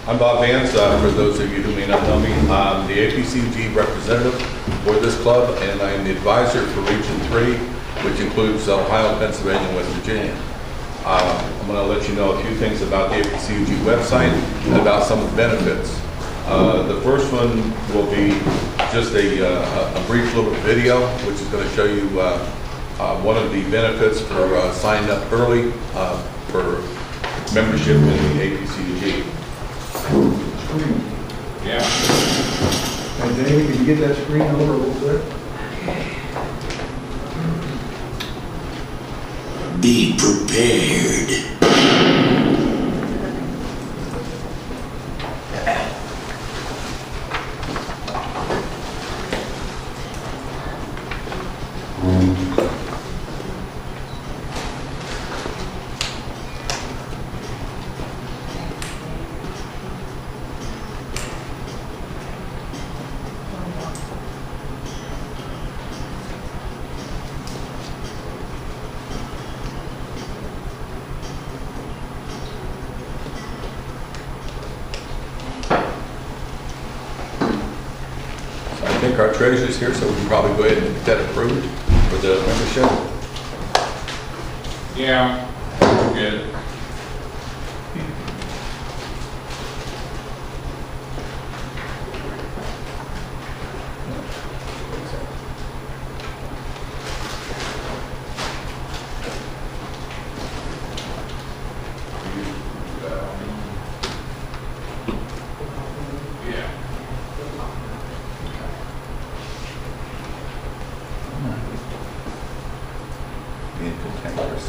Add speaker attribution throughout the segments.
Speaker 1: I'm Bob Vance, for those of you who may not know me. I'm the APCUG representative for this club, and I'm the advisor for Region 3, which includes Ohio, Pennsylvania, and West Virginia. I'm going to let you know a few things about the APCUG website and about some of the benefits. The first one will be just a brief little video, which is going to show you one of the benefits for signing up early for membership in the APCUG.
Speaker 2: Yeah.
Speaker 3: And David, can you get that screen over a little bit?
Speaker 4: Be prepared.
Speaker 1: I think our treasurer's here, so we can probably go ahead and get that approved for the membership.
Speaker 2: Yeah, good. Yeah.
Speaker 1: Being contemporary.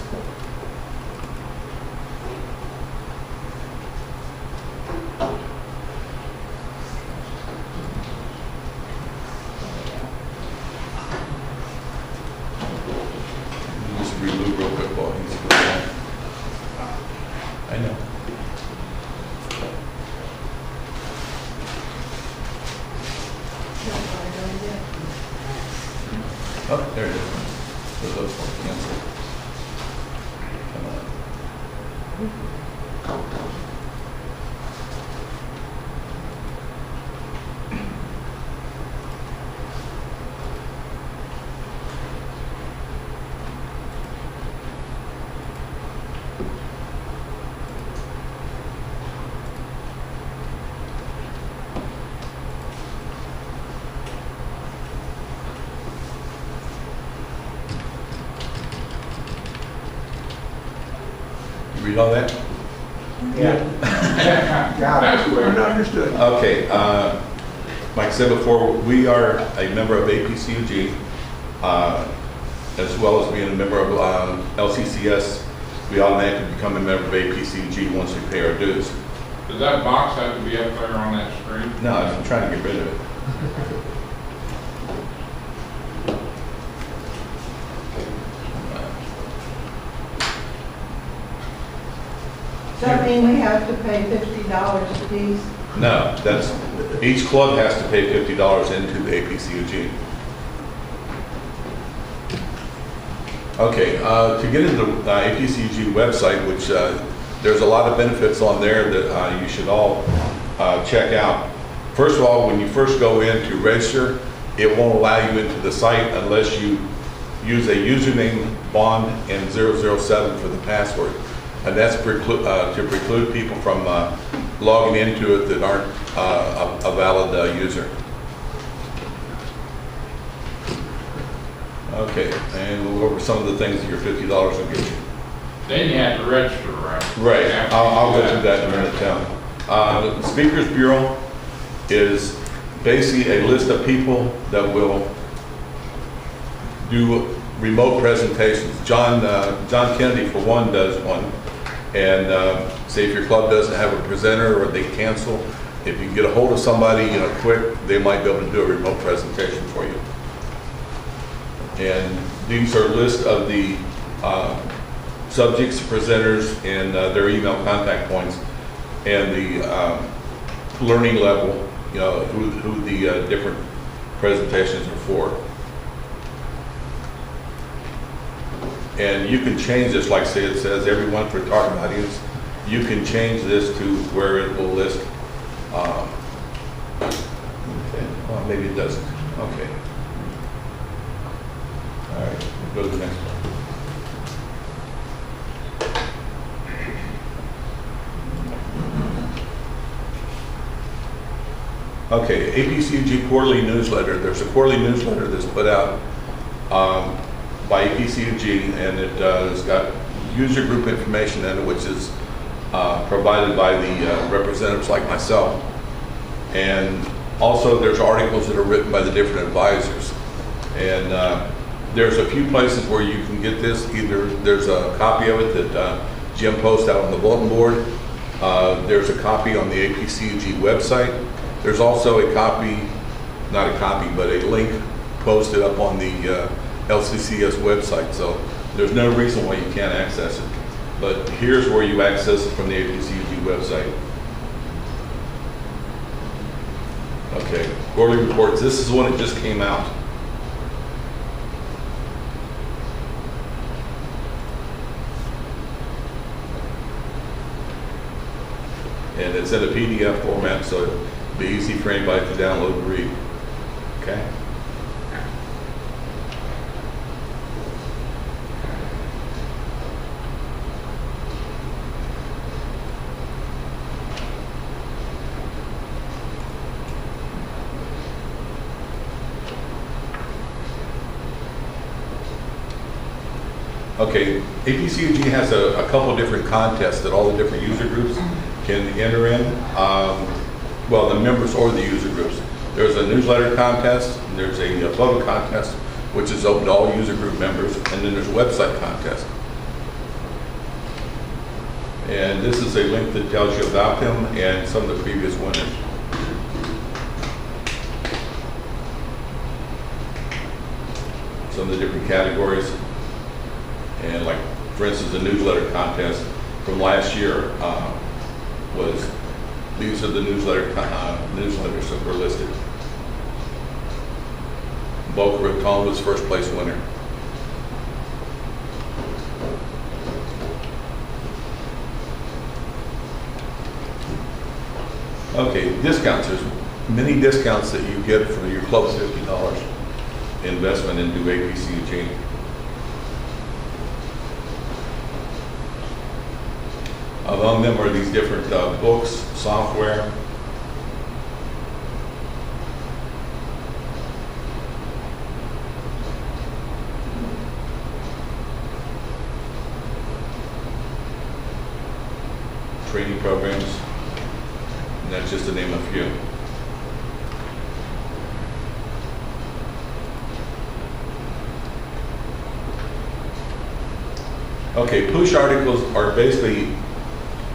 Speaker 1: Just reload real quick while he's going. I know. Oh, there it is. So those ones cancel. Come on. You read all that?
Speaker 3: Yeah. Got
Speaker 2: That's
Speaker 3: it.
Speaker 2: quick.
Speaker 3: Understood.
Speaker 1: Okay, like I said before, we are a member of APCUG, as well as being a member of LCCS. We automatically become a member of APCUG once we pay our dues.
Speaker 2: Does that box have to be up there on that screen?
Speaker 1: No, I'm trying to get rid of it.
Speaker 5: Does that mean we have to pay $50 apiece?
Speaker 1: No, that's, each club has to pay $50 into the APCUG. Okay, to get into the APCUG website, which there's a lot of benefits on there that you should all check out. First of all, when you first go in to register, it won't allow you into the site unless you use a username, bond, and 007 for the password. And that's to preclude people from logging into it that aren't a valid user. Okay, and we'll go over some of the things that your $50 will get you.
Speaker 2: Then you have to register, right?
Speaker 1: Right,
Speaker 2: After
Speaker 1: I'll
Speaker 2: you
Speaker 1: go
Speaker 2: do
Speaker 1: through that in a minute, Tim. The Speakers Bureau is basically a list of people that will do remote presentations. John Kennedy, for one, does one. And say if your club doesn't have a presenter or they cancel, if you get a hold of somebody, quick, they might be able to do a remote presentation for you. And these are a list of the subjects, presenters, and their email contact points, and the learning level, who the different presentations are for. And you can change this, like say it says everyone for target audience. You can change this to where it will list Okay, well, maybe it doesn't. Okay. All right, we'll go to the next one. Okay, APCUG quarterly newsletter. There's a quarterly newsletter that's put out by APCUG, and it has got user group information in it, which is provided by the representatives like myself. And also there's articles that are written by the different advisors. And there's a few places where you can get this. Either there's a copy of it that Jim posts out on the bulletin board. There's a copy on the APCUG website. There's also a copy, not a copy, but a link posted up on the LCCS website. So there's no reason why you can't access it. But here's where you access it from the APCUG website. Okay, quarterly reports. This is when it just came out. And it's in a PDF format, so it'll be easy for anybody to download and read. Okay? Okay, APCUG has a couple different contests that all the different user groups can enter in. Well, the members or the user groups. There's a newsletter contest, and there's a photo contest, which is open to all user group members, and then there's a website contest. And this is a link that tells you about them and some of the previous winners. Some of the different categories. And like, for instance, the newsletter contest from last year was, these are the newsletters that were listed. Boca Raton was first place winner. Okay, discounts. There's many discounts that you get for your club's $50 investment into APCUG. Among them are these different books, software. Training programs, and that's just to name a few. Okay, push articles are basically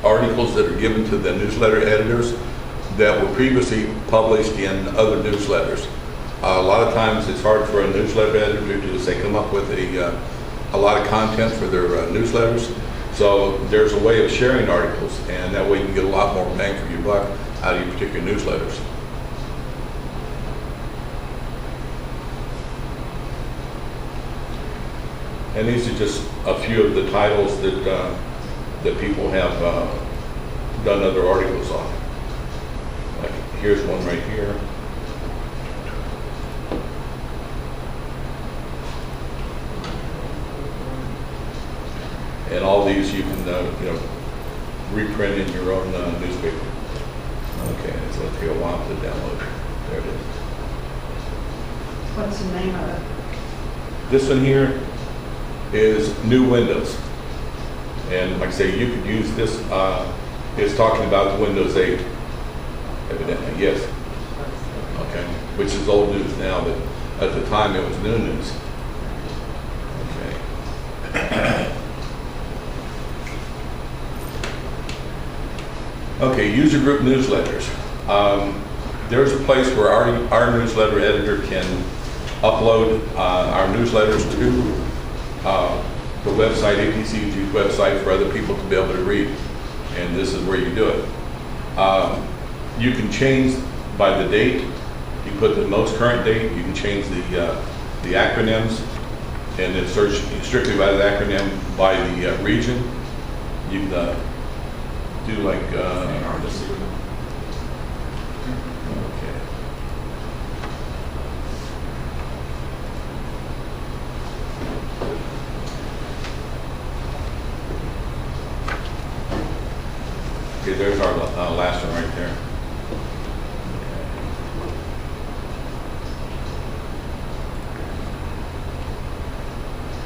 Speaker 1: articles that are given to the newsletter editors that were previously published in other newsletters. A lot of times it's hard for a newsletter editor to say come up with a lot of content for their newsletters. So there's a way of sharing articles, and that way you can get a lot more bang for your buck out of your particular newsletters. And these are just a few of the titles that people have done other articles on. Like, here's one right here. And all these you can reprint in your own newspaper. Okay, so it'll take a while to download. There it is.
Speaker 5: What's the name of it?
Speaker 1: This one here is New Windows. And like I say, you could use this, it's talking about the Windows 8, evidently, yes. Okay, which is old news now, but at the time it was new news. Okay. Okay, user group newsletters. There's a place where our newsletter editor can upload our newsletters to the website, APCUG's website, for other people to be able to read. And this is where you do it. You can change by the date. You put the most current date. You can change the acronyms, and then search strictly by the acronym by the region. You can do like, let's see. Okay. Okay, there's our last one right there.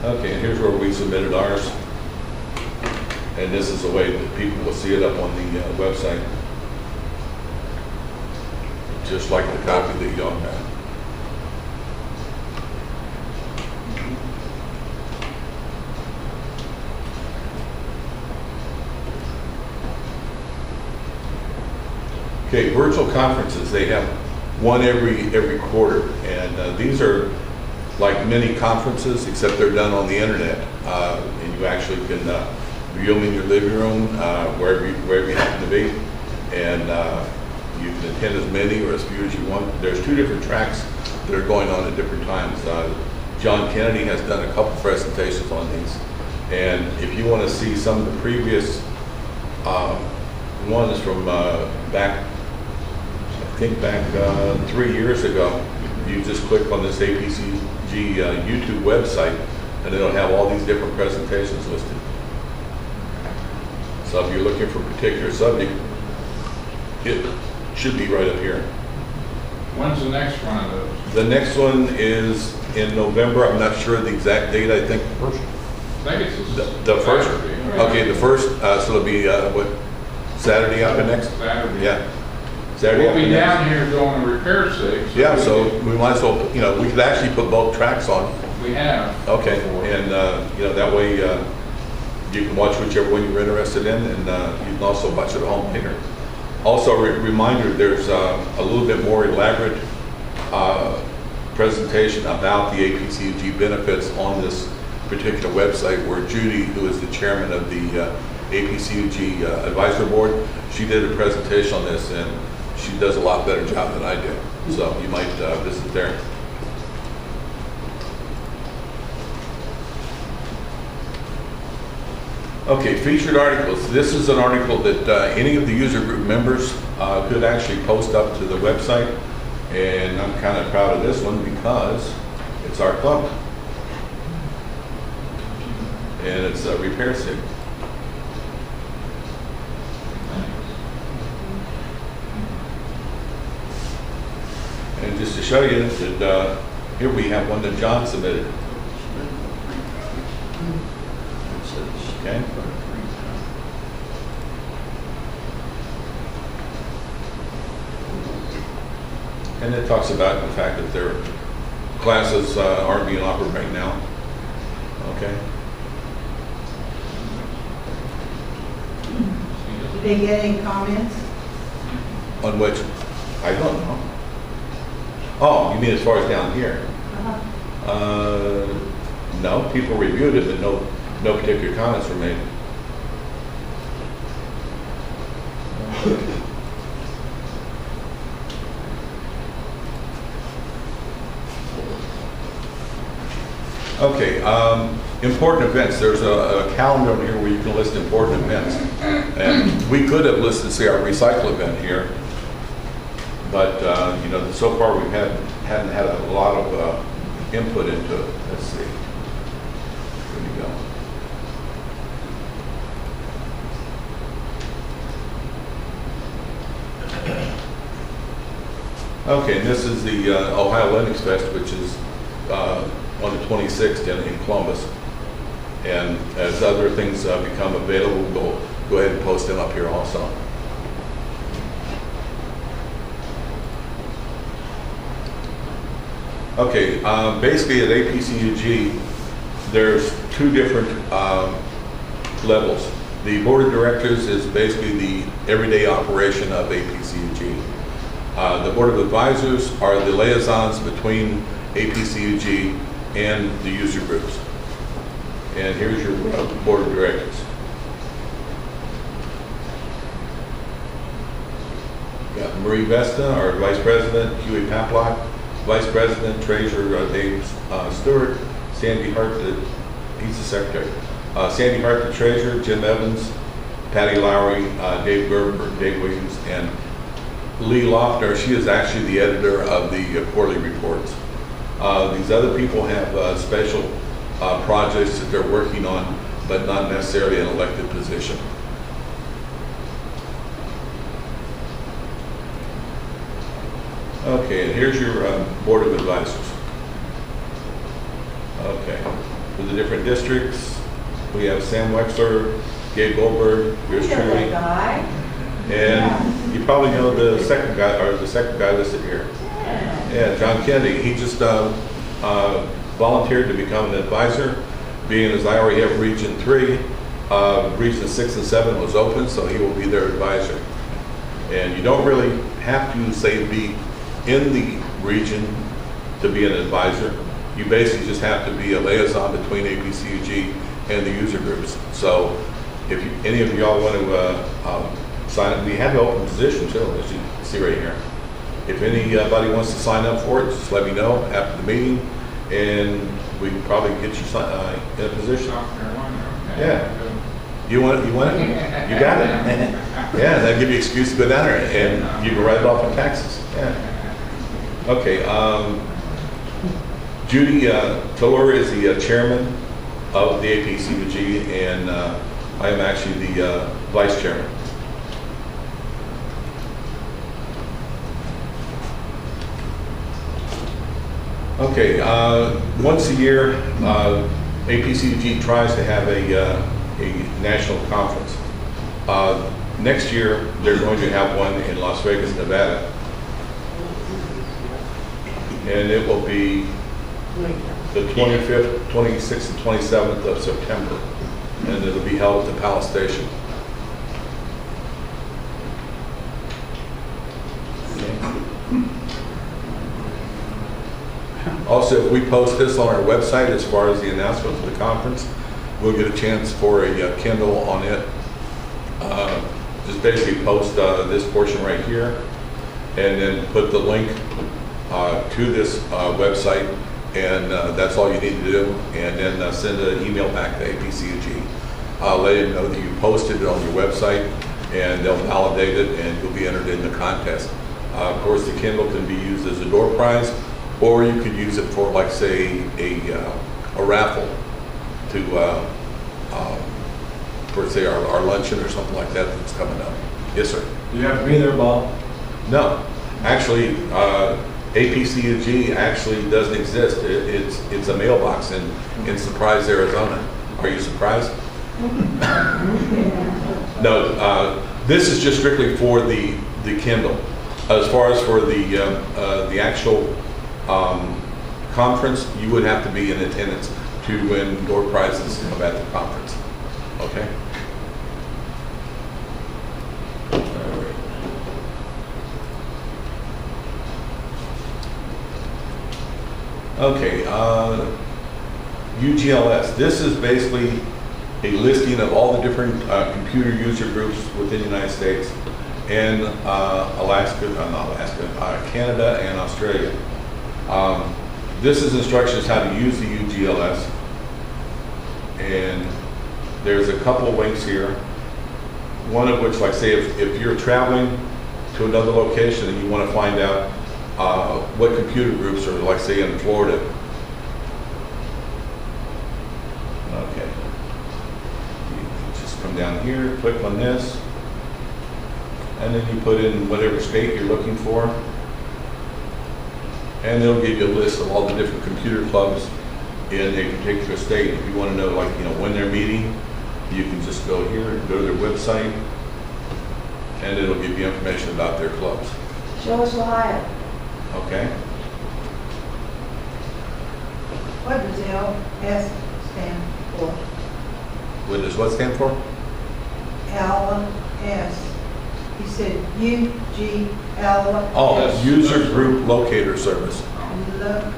Speaker 1: Okay, and here's where we submitted ours. And this is the way that people will see it up on the website. Just like the copy that y'all have. Okay, virtual conferences, they have one every quarter. And these are like mini conferences, except they're done on the internet. And you actually can view them in your living room, wherever you happen to be. And you can attend as many or as few as you want. There's 2 different tracks that are going on at different times. John Kennedy has done a couple presentations on these. And if you want to see some of the previous ones from back, I think back 3 years ago, you just click on this APCG YouTube website, and it'll have all these different presentations listed. So if you're looking for a particular subject, it should be right up here.
Speaker 2: When's the next one of those?
Speaker 1: The next one is in November. I'm not sure the exact date. I think
Speaker 2: I think it's
Speaker 1: the first.
Speaker 2: Saturday.
Speaker 1: Okay, the first. So it'll be what, Saturday after next?
Speaker 2: Saturday.
Speaker 1: Yeah. Saturday
Speaker 2: We'll
Speaker 1: after
Speaker 2: be
Speaker 1: next.
Speaker 2: down here doing a repair sig.
Speaker 1: Yeah, so we might as well, we could actually put both tracks on.
Speaker 2: We have.
Speaker 1: Okay, and, that way you can watch whichever one you're interested in, and you can also watch it at home later. Also, a reminder, there's a little bit more elaborate presentation about the APCUG benefits on this particular website, where Judy, who is the chairman of the APCUG advisory board, she did a presentation on this, and she does a lot better job than I do. So you might visit there. Okay, featured articles. This is an article that any of the user group members could actually post up to the website. And I'm kind of proud of this one because it's our club. And it's a repair sig. And just to show you that here we have one that John submitted. Okay. And it talks about the fact that their classes aren't being offered right now. Okay.
Speaker 5: Did they get any comments?
Speaker 1: On which? I don't know. Oh, you mean as far as down here? No, people reviewed it, but no particular comments were made. Okay, important events. There's a calendar on here where you can list important events. And we could have listed, say, our recycle event here. But, so far we hadn't had a lot of input into it. Let's see. Here we go. Okay, and this is the Ohio Linux Fest, which is on the 26th in Columbus. And as other things become available, we'll go ahead and post them up here also. Okay, basically at APCUG, there's 2 different levels. The board of directors is basically the everyday operation of APCUG. The board of advisors are the liaisons between APCUG and the user groups. And here's your board of directors. Got Marie Vesta, our vice president, Huey Paplock, vice president, treasurer Dave Stewart, Sandy Hart, he's the secretary. Sandy Hart, the treasurer, Jim Evans, Patty Lowry, Dave Gerber, Dave Williams, and Lee Lochner, she is actually the editor of the quarterly reports. These other people have special projects that they're working on, but not necessarily an elected position. Okay, and here's your Board of Advisors. Okay, for the different districts, we have Sam Wexler, Gabe Goldberg, yours truly,
Speaker 5: Guy.
Speaker 1: and you probably know the second guy listed here. Yeah, John Kennedy. He just volunteered to become an advisor, being as I already have Region 3. Region 6 and 7 was open, so he will be their advisor. And you don't really have to say be in the region to be an advisor. You basically just have to be a liaison between APCUG and the user groups. So if any of y'all want to sign up, we have an open position too, as you can see right here. If anybody wants to sign up for it, just let me know after the meeting, and we can probably get you in a position.
Speaker 2: South Carolina, okay.
Speaker 1: Yeah. You want it? You want it? You got it. Yeah, that'll give you an excuse to go down there, and you can write it off in taxes. Yeah. Okay. Judy Tiller is the chairman of the APCUG, and I am actually the vice chairman. Okay, once a year, APCUG tries to have a national conference. Next year, they're going to have one in Las Vegas, Nevada. And it will be the 25th, 26th, and 27th of September. And it'll be held at the Palace Station. Also, if we post this on our website as far as the announcement of the conference, we'll get a chance for a Kindle on it. Just basically post this portion right here, and then put the link to this website, and that's all you need to do. And then send an email back to APCUG. Let them know that you posted it on your website, and they'll validate it, and you'll be entered in the contest. Of course, the Kindle can be used as a door prize, or you could use it for, like, say, a raffle to, for, say, our luncheon or something like that that's coming up. Yes, sir.
Speaker 3: Do you have to be there, Bob?
Speaker 1: No, actually, APCUG actually doesn't exist. It's a mailbox in Surprise, Arizona. Are you surprised? No, this is just strictly for the Kindle. As far as for the actual conference, you would have to be in attendance to win door prizes at the conference. Okay? Okay, UGLS. This is basically a listing of all the different computer user groups within the United States and Canada and Australia. This is instructions how to use the UGLS, and there's a couple of links here. One of which, like, say, if you're traveling to another location and you want to find out what computer groups are, like, say, in Florida. Okay. You just come down here, click on this, and then you put in whatever state you're looking for, and they'll give you a list of all the different computer clubs in a particular state. If you want to know, like, when they're meeting, you can just go here, go to their website, and it'll give you information about their clubs.
Speaker 5: Show us Ohio.
Speaker 1: Okay.
Speaker 5: What does LS stand for?
Speaker 1: What does what stand for?
Speaker 5: LS. He said UGL.
Speaker 1: Oh, User Group Locator Service.
Speaker 5: Locator service.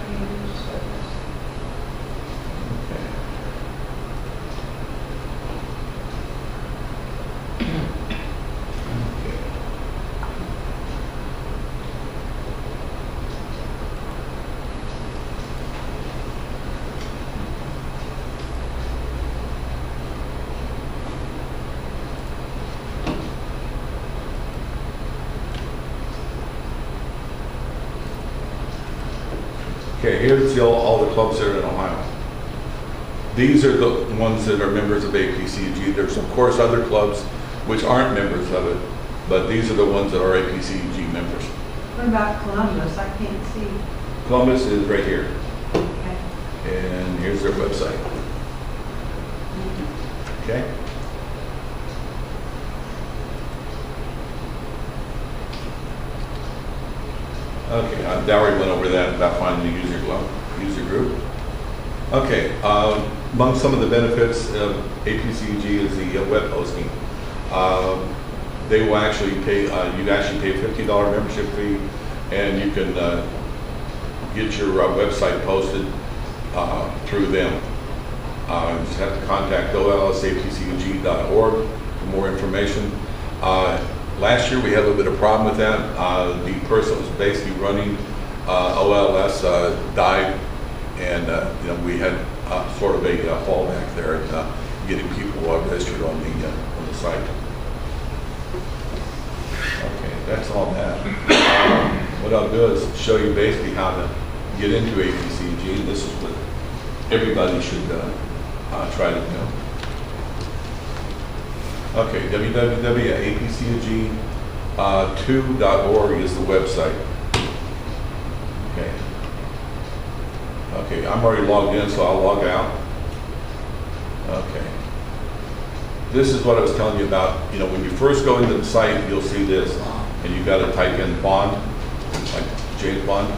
Speaker 1: Okay, here's all the clubs that are in Ohio. These are the ones that are members of APCUG. There's of course other clubs which aren't members of it, but these are the ones that are APCUG members.
Speaker 5: What about Columbus? I can't see.
Speaker 1: Columbus is right here,
Speaker 5: Okay.
Speaker 1: and here's their website. Okay? Okay, Valerie went over that about finding the user group. Okay, among some of the benefits of APCUG is the web hosting. They will actually pay, you actually pay a $50 membership fee, and you can get your website posted through them. You just have to contact olsapcug.org for more information. Last year we had a little bit of problem with that. The person that was basically running OLS died, and we had sort of a fallback there at getting people registered on the site. Okay, that's all that. What I'll do is show you basically how to get into APCUG. This is what everybody should try to do. Okay, www.apcug2.org is the website. Okay. Okay, I'm already logged in, so I'll log out. Okay. This is what I was telling you about. When you first go into the site, you'll see this, and you've got to type in Bond, like James Bond,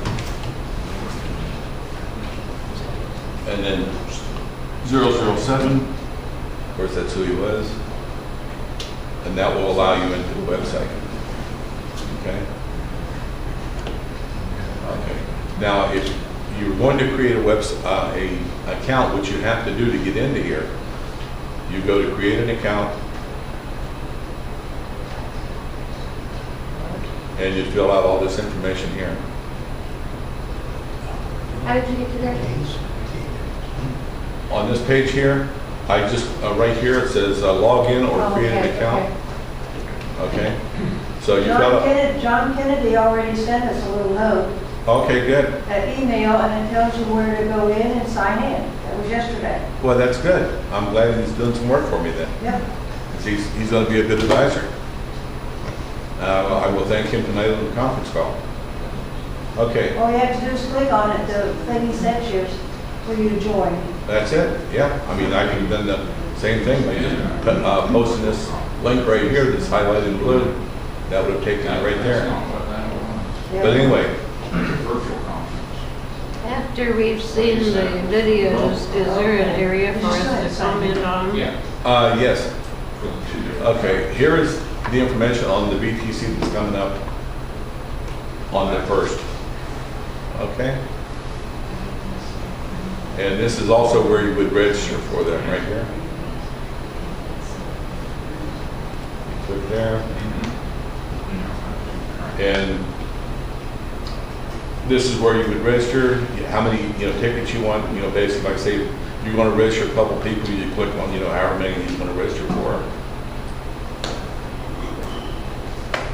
Speaker 1: and then 007. Of course, that's who he was. And that will allow you into the website. Okay? Okay. Now, if you're going to create a account, which you have to do to get into here, you go to create an account, and you fill out all this information here.
Speaker 6: How did you get to that page?
Speaker 1: On this page here, I just, right here, it says log in or create an account. Okay? So you fill out.
Speaker 5: John Kennedy already sent us a little note,
Speaker 1: Okay, good.
Speaker 5: an email, and it tells you where to go in and sign in. That was yesterday.
Speaker 1: Well, that's good. I'm glad he's doing some work for me then.
Speaker 5: Yep.
Speaker 1: 'Cause he's going to be a good advisor. I will thank him tonight on the conference call. Okay,
Speaker 5: All you have to do is click on it, the thing he sent you for you to join.
Speaker 1: that's it. Yeah, I mean, I could have done the same thing by just posting this link right here that's highlighted in blue. That would have taken it right
Speaker 2: That's
Speaker 1: there.
Speaker 2: not what that was.
Speaker 1: But anyway,
Speaker 2: Virtual conference.
Speaker 6: After we've seen the videos, is there an area for us to comment on?
Speaker 2: Yeah,
Speaker 1: yes.
Speaker 2: for the 2 different.
Speaker 1: Okay, here is the information on the VTC that's coming up on the 1st. Okay? And this is also where you would register for them, right here. Click there. And this is where you would register, how many, tickets you want, basically, like say, you want to register a couple people, you click on, however many you want to register for.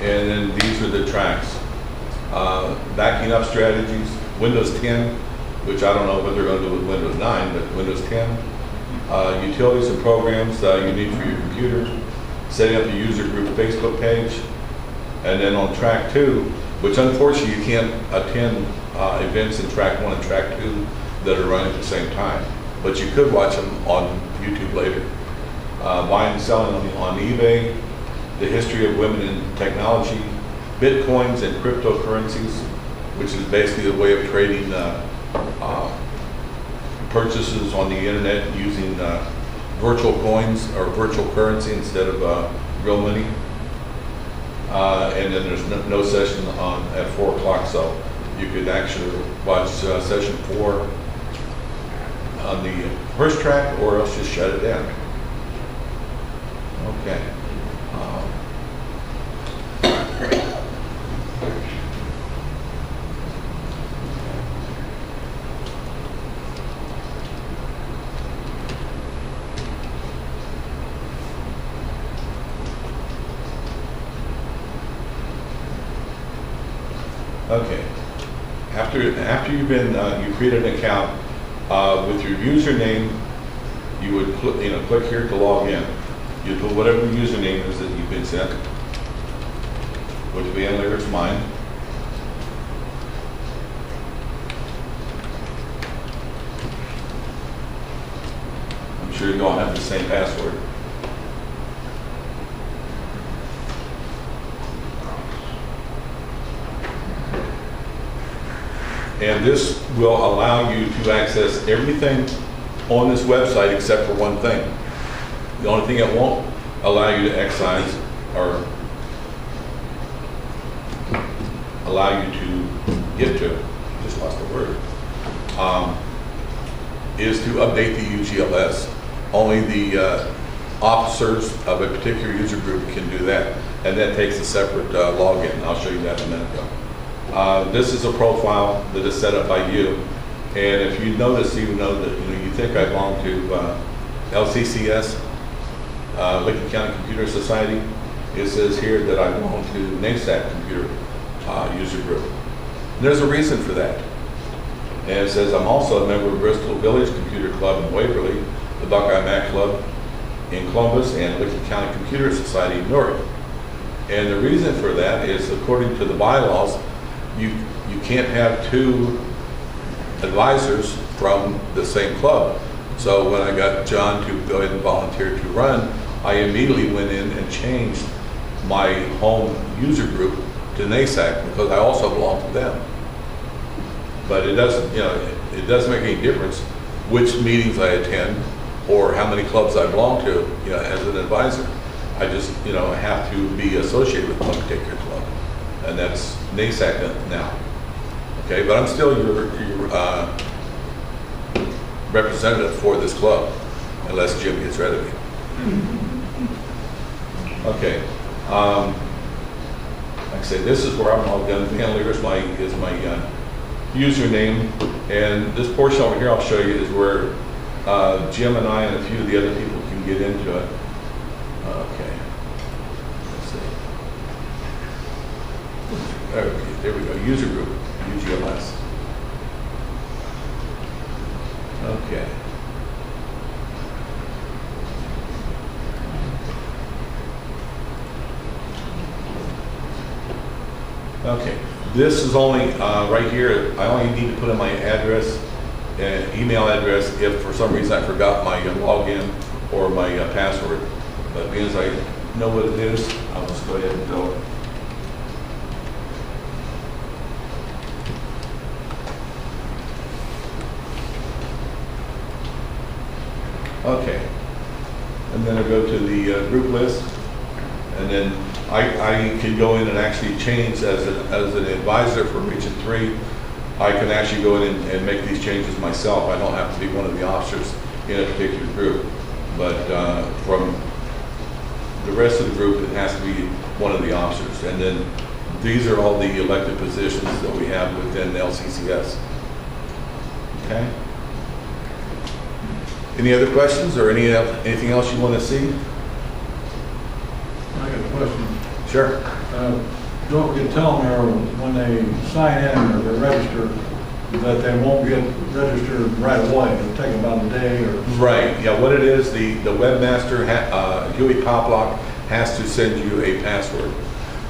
Speaker 1: And then these are the tracks. Backing up strategies, Windows 10, which I don't know what they're going to do with Windows 9, but Windows 10. Utilities and programs you need for your computer. Setting up a user group Facebook page. And then on track 2, which unfortunately you can't attend events in track 1 and track 2 that are running at the same time. But you could watch them on YouTube later. Buying and selling on eBay, the history of women in technology, Bitcoins and cryptocurrencies, which is basically a way of trading purchases on the internet using virtual coins or virtual currency instead of real money. And then there's no session at 4 o'clock, so you could actually watch session 4 on the first track, or else just shut it down. Okay. Okay. After you've been, you created an account, with your username, you would click here to log in. You put whatever the username is that you've been sent, which will be in there, it's mine. I'm sure you all have the same password. And this will allow you to access everything on this website except for one thing. The only thing it won't allow you to excise or allow you to get to, just lost the word, is to update the UGLS. Only the officers of a particular user group can do that, and that takes a separate login. I'll show you that in a minute. This is a profile that is set up by you, and if you notice, even though that you think I belong to LCCS, Lincoln County Computer Society, it says here that I belong to NASAC Computer User Group. And there's a reason for that. And it says I'm also a member of Bristol Village Computer Club in Waverly, the Buckeye Mac Club in Columbus, and Lincoln County Computer Society in Newark. And the reason for that is, according to the bylaws, you can't have two advisors from the same club. So when I got John to go ahead and volunteer to run, I immediately went in and changed my home user group to NASAC because I also belong to them. But it doesn't, it doesn't make any difference which meetings I attend or how many clubs I belong to, as an advisor. I just, have to be associated with one particular club, and that's NASAC now. Okay, but I'm still your representative for this club, unless Jim gets rid of me. Okay. Like I say, this is where I'm logged in. Handler is my username, and this portion over here I'll show you is where Jim and I and a few of the other people can get into it. Okay. Let's see. There we go. User group, UGLS. Okay. Okay, this is only, right here, I only need to put in my address and email address if for some reason I forgot my login or my password. But being as I know what it is, I'll just go ahead and do it. Okay, and then I go to the group list, and then I can go in and actually change as an advisor for Region 3. I can actually go in and make these changes myself. I don't have to be one of the officers in a particular group. But from the rest of the group, it has to be one of the officers. And then these are all the elected positions that we have within LCCS. Okay? Any other questions or anything else you want to see?
Speaker 3: I got a question.
Speaker 1: Sure.
Speaker 3: Don't forget to tell them there when they sign in or they register that they won't get registered right away. It'll take about a day or.
Speaker 1: Right. Yeah. What it is, the webmaster, Huey Poplock, has to send you a password.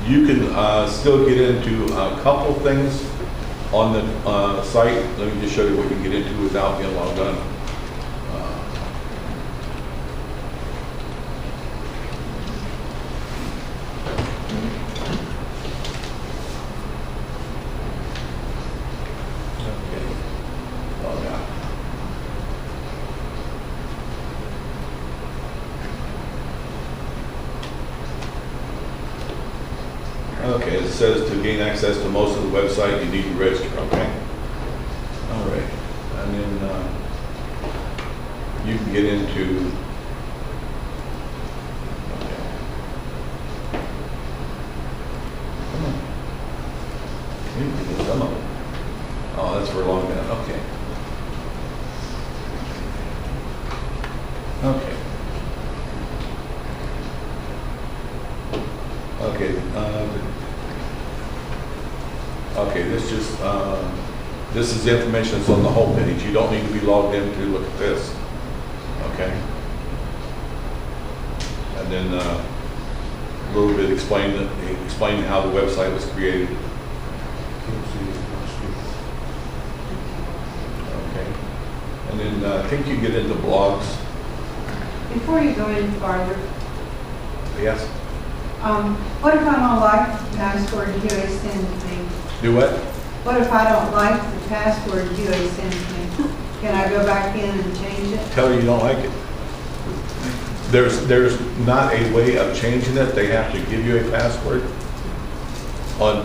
Speaker 1: You can still get into a couple things on the site. Let me just show you what you can get into without being logged on. Okay, it says to gain access to most of the website, you need to register, okay? All right, and then you can get into, okay. Come on. You can get some of it. Oh, that's for long now, okay. Okay. Okay, okay, this just, This is the information that's on the homepage. You don't need to be logged in to look at this. Okay? And then a little bit explaining how the website was created. Okay. And then I think you get into blogs.
Speaker 5: Before you go any farther,
Speaker 1: Yes?
Speaker 5: what if I don't like the password Huey sends me?
Speaker 1: Do what?
Speaker 5: What if I don't like the password Huey sends me? Can I go back in and change it?
Speaker 1: Tell her you don't like it. There's not a way of changing it. They have to give you a password.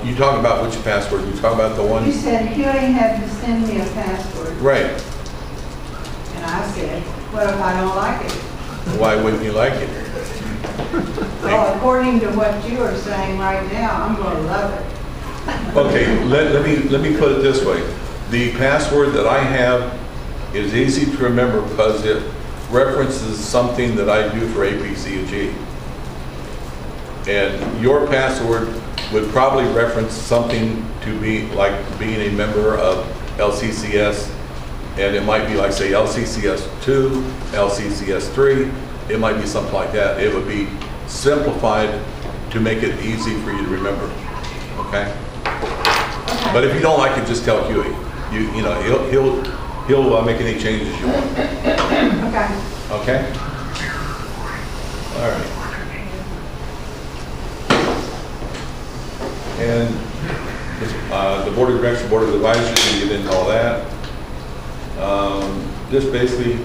Speaker 1: You talk about which password? You talk about the one?
Speaker 5: You said Huey had to send me a password.
Speaker 1: Right.
Speaker 5: And I said, what if I don't like it?
Speaker 1: Why wouldn't you like it?
Speaker 5: Well, according to what you are saying right now, I'm going to love it.
Speaker 1: Okay, let me put it this way. The password that I have is easy to remember because it references something that I do for APCUG. And your password would probably reference something to be like being a member of LCCS, and it might be like, say, LCCS 2, LCCS 3. It might be something like that. It would be simplified to make it easy for you to remember. Okay?
Speaker 5: Okay.
Speaker 1: But if you don't like it, just tell Huey. You know, he'll make any changes you want.
Speaker 5: Okay.
Speaker 1: Okay? All right. And the board of directors, board of advisors, can get into all that. This basically,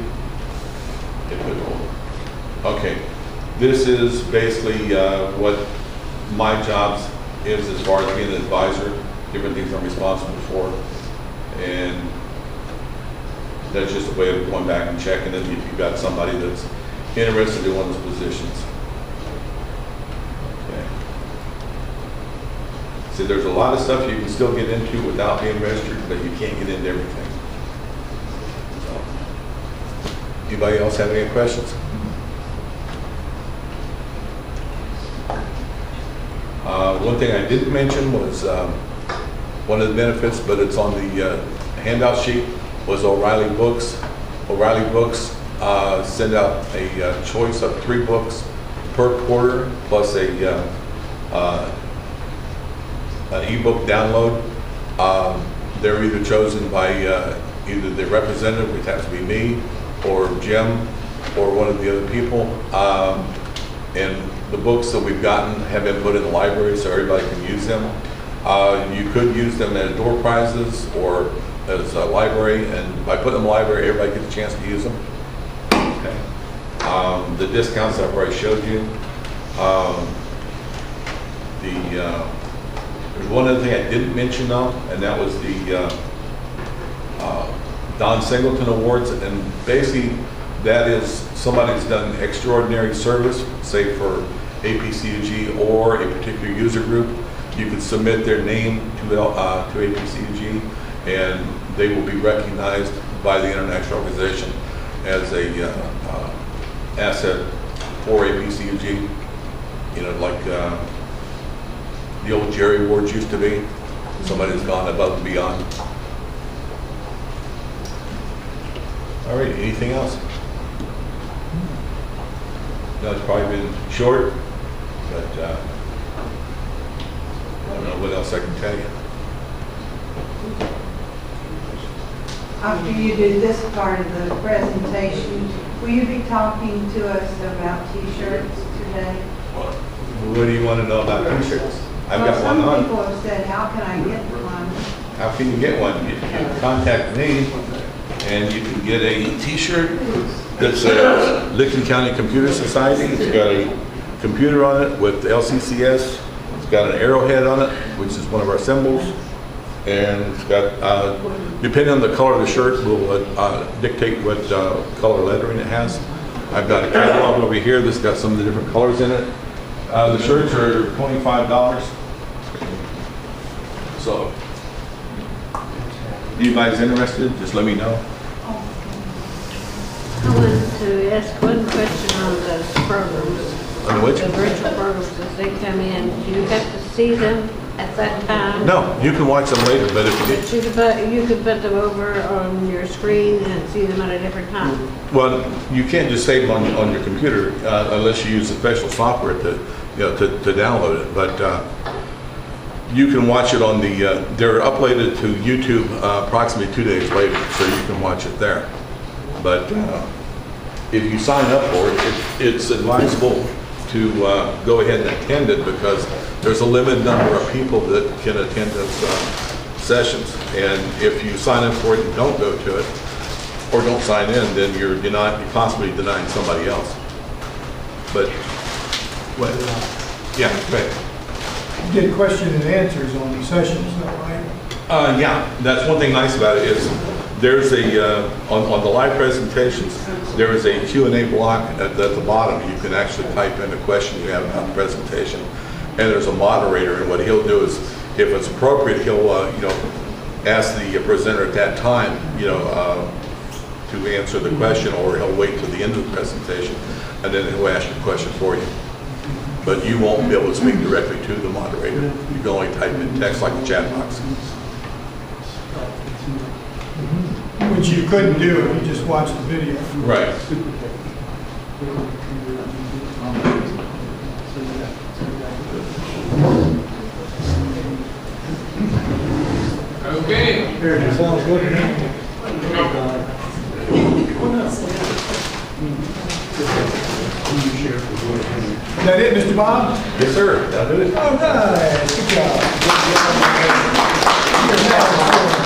Speaker 1: okay. This is basically what my job is as far as being an advisor, different things I'm responsible for. And that's just a way of going back and checking it if you've got somebody that's interested in one of those positions. Okay. See, there's a lot of stuff you can still get into without being registered, but you can't get into everything. So, anybody else have any questions? One thing I didn't mention was one of the benefits, but it's on the handout sheet, was O'Reilly Books. O'Reilly Books send out a choice of 3 books per quarter, plus an ebook download. They're either chosen by either the representative, which has to be me, or Jim, or one of the other people. And the books that we've gotten have been put in the library so everybody can use them. You could use them as door prizes or as a library, and by putting them in the library, everybody gets a chance to use them. Okay. The discounts I've already showed you. There's one other thing I didn't mention though, and that was the Don Singleton Awards, and basically that is somebody that's done extraordinary service, say for APCUG or a particular user group. You can submit their name to APCUG, and they will be recognized by the international organization as a asset for APCUG. You know, like the old Jerry Awards used to be. Somebody that's gone above and beyond. All right, anything else? No, it's probably been short, but I don't know what else I can tell you.
Speaker 5: After you do this part of the presentation, will you be talking to us about T-shirts today?
Speaker 1: What do you want to know about T-shirts? I've got one
Speaker 5: Some
Speaker 1: on.
Speaker 5: people have said, how can I get one?
Speaker 1: How can you get one? You can contact me, and you can get a T-shirt that's a Licking County Computer Society. It's got a computer on it with LCCS. It's got an arrowhead on it, which is one of our symbols. And it's got, depending on the color of the shirt, will dictate what color lettering it has. I've got a catalog over here that's got some of the different colors in it. The shirts are $25. So, if anybody's interested, just let me know.
Speaker 6: I wanted to ask one question on those programs.
Speaker 1: On which?
Speaker 6: The virtual programs, as they come in, do you have to see them at that time?
Speaker 1: No, you can watch them later, but if
Speaker 6: You could put them over on your screen and see them at a different time.
Speaker 1: well, you can't just save them on your computer unless you use a special software to, to download it. But you can watch it on the, they're uploaded to YouTube approximately 2 days later, so you can watch it there. But if you sign up for it, it's advisable to go ahead and attend it because there's a limited number of people that can attend those sessions. And if you sign up for it and don't go to it, or don't sign in, then you're possibly denying somebody else. But, what? Yeah, right.
Speaker 7: You get question and answers on the sessions, is that right?
Speaker 1: Yeah, that's one thing nice about it is there's a, on the live presentations, there is a Q&A block at the bottom. You can actually type in a question you have about the presentation. And there's a moderator, and what he'll do is, if it's appropriate, he'll, ask the presenter at that time, to answer the question, or he'll wait till the end of the presentation, and then he'll ask you a question for you. But you won't be able to speak directly to the moderator. You can only type in text like a chat box.
Speaker 7: Which you couldn't do if you just watched the video.
Speaker 1: Right.
Speaker 2: Okay.
Speaker 3: Here, it sounds good to me.
Speaker 7: Is that it, Mr. Bob?
Speaker 1: Yes, sir. That'll do it.
Speaker 7: All right, good job.